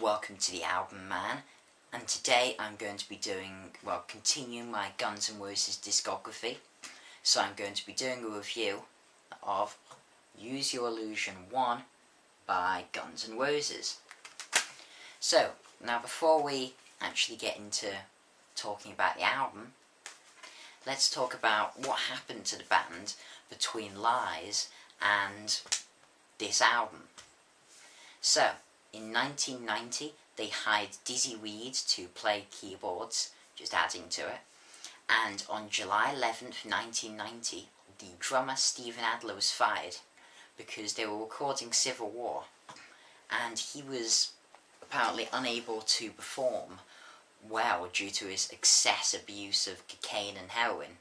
welcome to the Album Man, and today I'm going to be continuing my Guns N' Roses discography. So I'm going to be doing a review of Use Your Illusion 1 by Guns N' Roses. So, now before we actually get into talking about the album, let's talk about what happened to the band between Lies and this album. So, in 1990, they hired Dizzy Reed to play keyboards, just adding to it. And on July 11th, 1990, the drummer Steven Adler was fired because they were recording Civil War. And he was apparently unable to perform well due to his excess abuse of cocaine and heroin.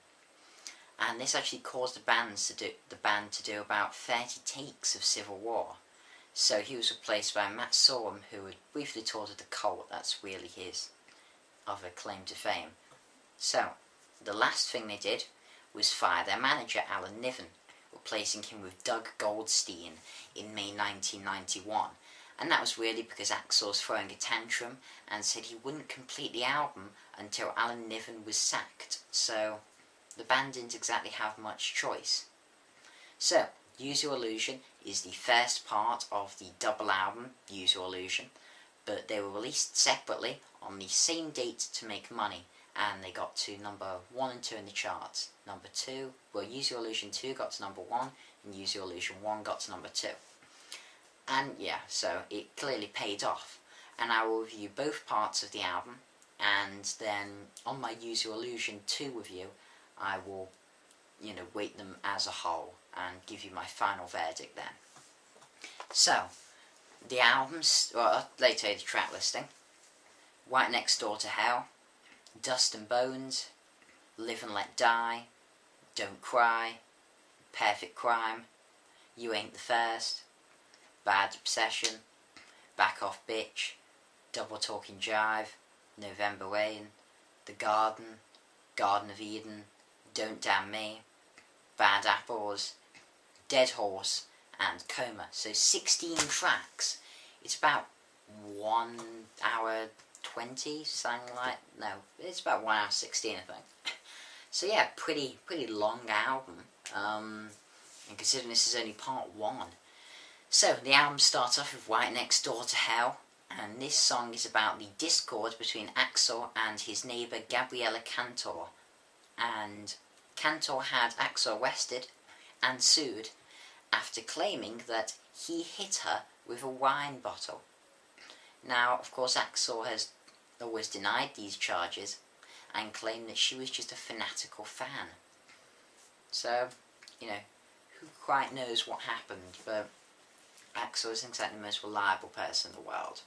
And this actually caused the band to do about 30 takes of Civil War. So he was replaced by Matt Sorum, who had briefly toured with the Cult. That's really his other claim to fame. So, the last thing they did was fire their manager, Alan Niven, replacing him with Doug Goldstein in May 1991. And that was really because Axl was throwing a tantrum and said he wouldn't complete the album until Alan Niven was sacked. So, the band didn't exactly have much choice. So, Use Your Illusion is the first part of the double album, Use Your Illusion, but they were released separately on the same date to make money, and they got to number 1 and 2 in the charts. Use Your Illusion 2 got to number 1, and Use Your Illusion 1 got to number 2. And yeah, so it clearly paid off, and I will review both parts of the album, and then on my Use Your Illusion 2 review, I will, rate them as a whole and give you my final verdict then. So, the albums, later the track listing: Right Next Door to Hell, Dust and Bones, Live and Let Die, Don't Cry, Perfect Crime, You Ain't the First, Bad Obsession, Back Off Bitch, Double Talking Jive, November Rain, The Garden, Garden of Eden, Don't Damn Me, Bad Apples, Deadhorse, and Coma. So 16 tracks. It's about 1 hour 20, something like, no, it's about 1 hour 16 I think. So yeah, pretty long album, and considering this is only part 1. So the album starts off with Right Next Door to Hell, and this song is about the discord between Axl and his neighbour Gabriella Cantor. And Cantor had Axl arrested and sued after claiming that he hit her with a wine bottle. Now, of course, Axl has always denied these charges and claimed that she was just a fanatical fan. So, who quite knows what happened, but Axl isn't exactly the most reliable person in the world.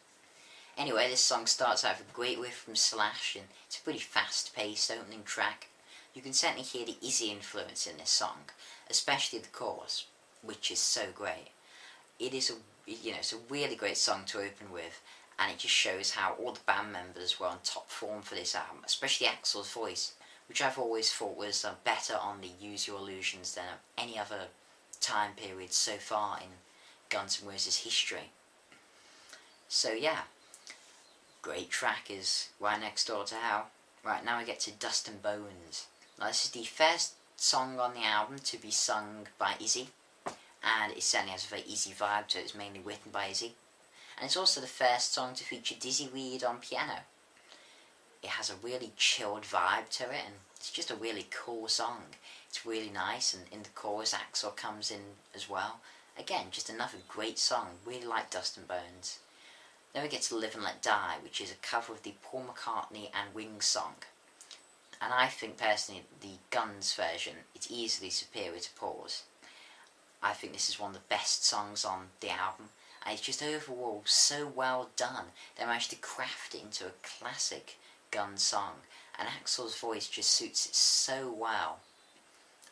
Anyway, this song starts out with a great riff from Slash, and it's a pretty fast-paced opening track. You can certainly hear the Izzy influence in this song, especially the chorus, which is so great. It's a really great song to open with, and it just shows how all the band members were on top form for this album, especially Axl's voice, which I've always thought was better on the Use Your Illusions than any other time period so far in Guns N' Roses history. So yeah, great track is Right Next Door to Hell. Right, now we get to Dust and Bones. Now this is the first song on the album to be sung by Izzy, and it certainly has a very Izzy vibe, so it's mainly written by Izzy. And it's also the first song to feature Dizzy Reed on piano. It has a really chilled vibe to it, and it's just a really cool song. It's really nice, and in the chorus Axl comes in as well. Again, just another great song. Really like Dust and Bones. Then we get to Live and Let Die, which is a cover of the Paul McCartney and Wings song. And I think personally the Guns version is easily superior to Paul's. I think this is one of the best songs on the album, and it's just overall so well done. They managed to craft it into a classic Guns song, and Axl's voice just suits it so well.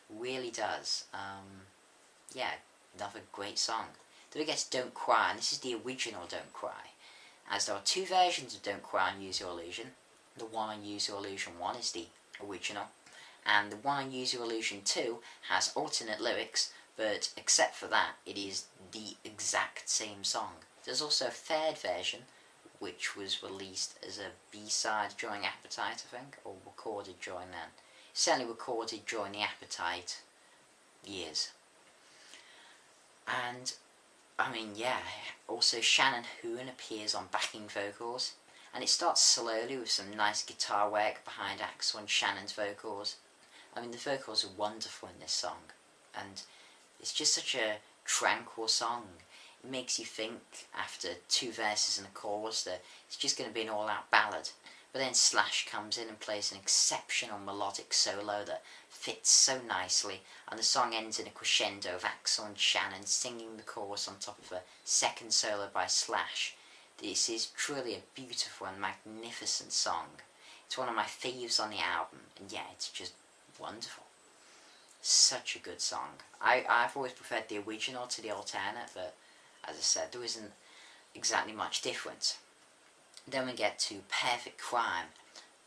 Really does. Yeah, another great song. Then we get to Don't Cry, and this is the original Don't Cry, as there are 2 versions of Don't Cry on Use Your Illusion. The one on Use Your Illusion 1 is the original, and the one on Use Your Illusion 2 has alternate lyrics, but except for that, it is the exact same song. There's also a third version, which was released as a B-side during Appetite, I think, or recorded during then. Certainly recorded during the Appetite years. And, I mean, yeah, also Shannon Hoon appears on backing vocals, and it starts slowly with some nice guitar work behind Axl and Shannon's vocals. I mean, the vocals are wonderful in this song, and it's just such a tranquil song. It makes you think, after 2 verses and a chorus, that it's just going to be an all-out ballad. But then Slash comes in and plays an exceptional melodic solo that fits so nicely, and the song ends in a crescendo of Axl and Shannon singing the chorus on top of a second solo by Slash. This is truly a beautiful and magnificent song. It's one of my faves on the album, and yeah, it's just wonderful. Such a good song. I've always preferred the original to the alternate, but as I said, there isn't exactly much difference. Then we get to Perfect Crime,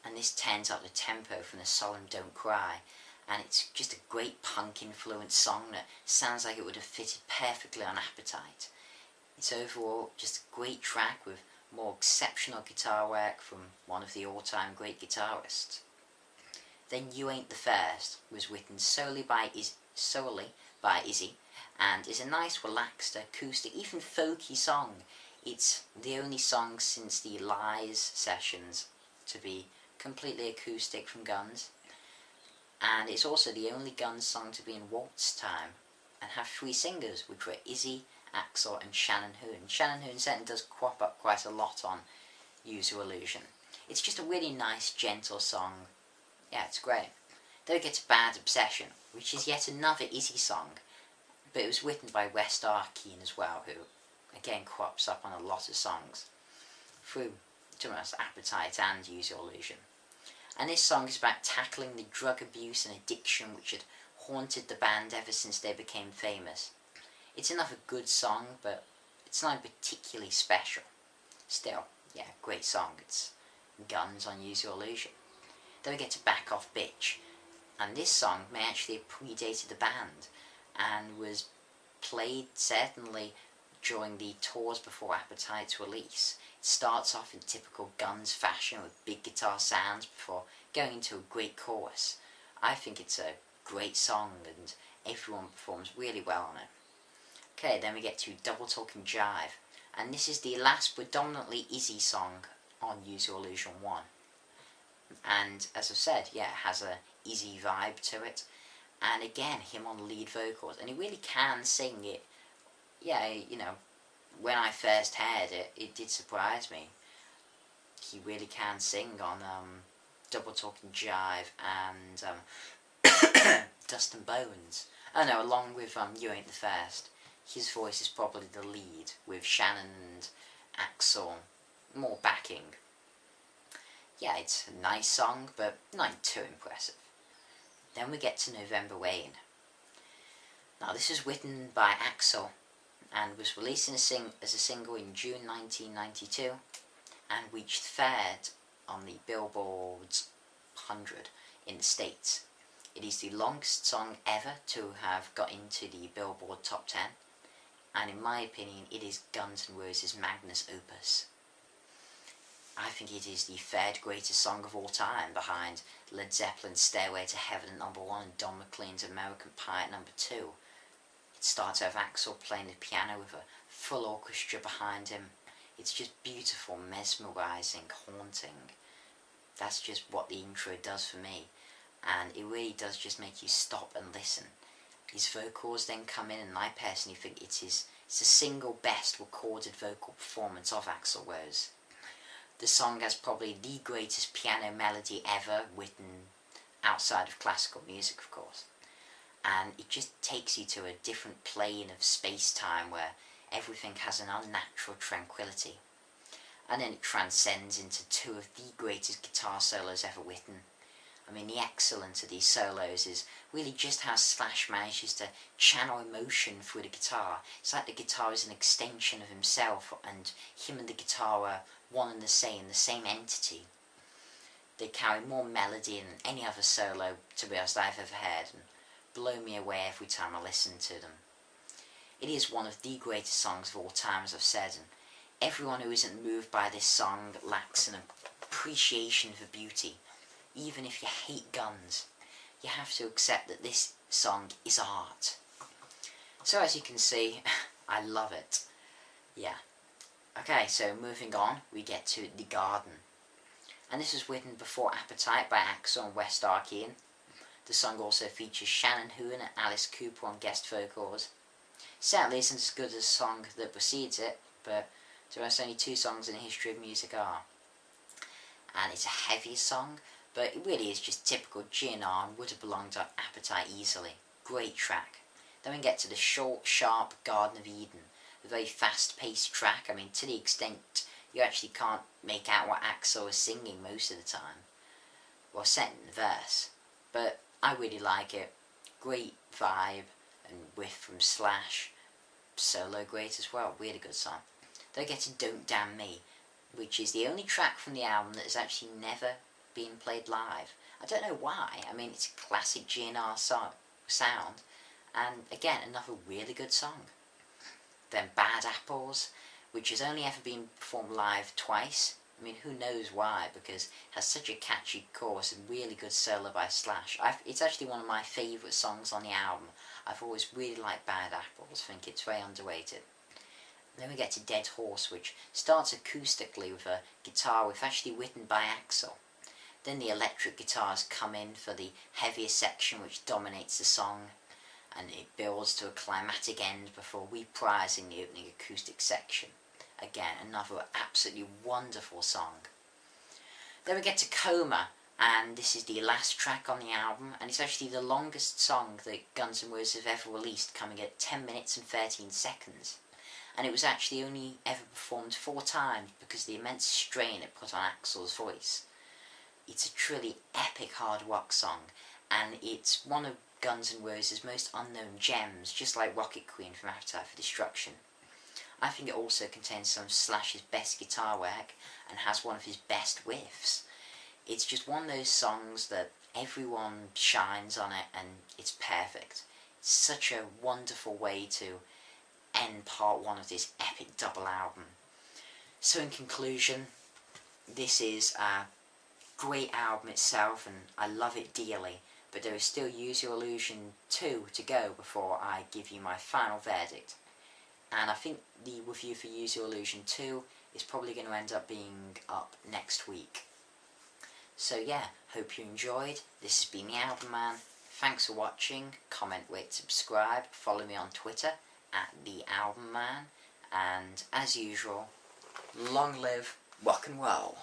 and this turns up the tempo from the solemn Don't Cry, and it's just a great punk influenced song that sounds like it would have fitted perfectly on Appetite. It's overall just a great track with more exceptional guitar work from one of the all-time great guitarists. Then You Ain't the First was written solely by Izzy, and is a nice relaxed acoustic, even folky song. It's the only song since the Lies sessions to be completely acoustic from Guns, and it's also the only Guns song to be in waltz time and have 3 singers, which were Izzy, Axl and Shannon Hoon. Shannon Hoon certainly does crop up quite a lot on Use Your Illusion. It's just a really nice, gentle song. Yeah, it's great. Then we get to Bad Obsession, which is yet another Izzy song, but it was written by West Arkeen as well, who again crops up on a lot of songs through, to us, Appetite and Use Your Illusion. And this song is about tackling the drug abuse and addiction which had haunted the band ever since they became famous. It's another good song, but it's not particularly special. Still, yeah, great song. It's Guns on Use Your Illusion. Then we get to Back Off Bitch, and this song may actually have predated the band and was played certainly during the tours before Appetite's release. It starts off in typical Guns fashion with big guitar sounds before going into a great chorus. I think it's a great song and everyone performs really well on it. Okay, then we get to Double Talking Jive, and this is the last predominantly Izzy song on Use Your Illusion 1. And as I've said, yeah, it has a Izzy vibe to it, and again, him on lead vocals, and he really can sing it. Yeah, you know, when I first heard it, it did surprise me. He really can sing on Double Talking Jive and Dust and Bones. Oh no, along with You Ain't the First. His voice is probably the lead, with Shannon and Axl more backing. Yeah, it's a nice song, but not too impressive. Then we get to November Rain. Now this is written by Axl and was released as a single in June 1992 and reached 3rd on the Billboard's 100 in the States. It is the longest song ever to have got into the Billboard Top 10, and in my opinion it is Guns N' Roses' magnus opus. I think it is the 3rd greatest song of all time, behind Led Zeppelin's Stairway to Heaven at number 1 and Don McLean's American Pie at number 2. It starts out with Axl playing the piano with a full orchestra behind him. It's just beautiful, mesmerising, haunting. That's just what the intro does for me, and it really does just make you stop and listen. His vocals then come in, and I personally think it's the single best recorded vocal performance of Axl Rose. The song has probably the greatest piano melody ever written outside of classical music, of course. And it just takes you to a different plane of space-time where everything has an unnatural tranquility. And then it transcends into 2 of the greatest guitar solos ever written. I mean, the excellence of these solos is really just how Slash manages to channel emotion through the guitar. It's like the guitar is an extension of himself, and him and the guitar are one and the same entity. They carry more melody than any other solo, to be honest, I've ever heard, and blow me away every time I listen to them. It is one of the greatest songs of all time, as I've said, and everyone who isn't moved by this song lacks an appreciation for beauty. Even if you hate guns, you have to accept that this song is art. So as you can see, I love it. Yeah. Okay, so moving on, we get to The Garden. And this was written before Appetite by Axel and West Archean. The song also features Shannon Hoon and Alice Cooper on guest vocals. Sadly isn't as good as the song that precedes it, but there are only 2 songs in the history of music are. And it's a heavy song, but it really is just typical GNR and would have belonged to Appetite easily. Great track. Then we get to the short, sharp Garden of Eden. A very fast-paced track, I mean, to the extent you actually can't make out what Axel is singing most of the time. Well, set in the verse. But I really like it. Great vibe and riff from Slash. Solo great as well, really good song. Then I get to Don't Damn Me, which is the only track from the album that has actually never been played live. I don't know why, I mean, it's a classic GNR sound, and again, another really good song. Then Bad Apples, which has only ever been performed live twice. I mean, who knows why, because it has such a catchy chorus and really good solo by Slash. It's actually one of my favourite songs on the album. I've always really liked Bad Apples, I think it's very underrated. Then we get to Deadhorse, which starts acoustically with a guitar riff actually written by Axel. Then the electric guitars come in for the heavier section which dominates the song, and it builds to a climatic end before reprising the opening acoustic section. Again, another absolutely wonderful song. Then we get to Coma, and this is the last track on the album, and it's actually the longest song that Guns N' Roses have ever released, coming at 10 minutes and 13 seconds. And it was actually only ever performed 4 times because of the immense strain it put on Axel's voice. It's a truly epic hard rock song, and it's one of Guns N' Roses' most unknown gems, just like Rocket Queen from Appetite for Destruction. I think it also contains some of Slash's best guitar work and has one of his best riffs. It's just one of those songs that everyone shines on it and it's perfect. It's such a wonderful way to end part 1 of this epic double album. So in conclusion, this is a great album itself and I love it dearly, but there is still Use Your Illusion 2 to go before I give you my final verdict. And I think the review for Use Your Illusion 2 is probably going to end up being up next week. So yeah, hope you enjoyed. This has been the Album Man. Thanks for watching. Comment, rate, subscribe. Follow me on Twitter at The Album Man. And as usual, long live rock and roll.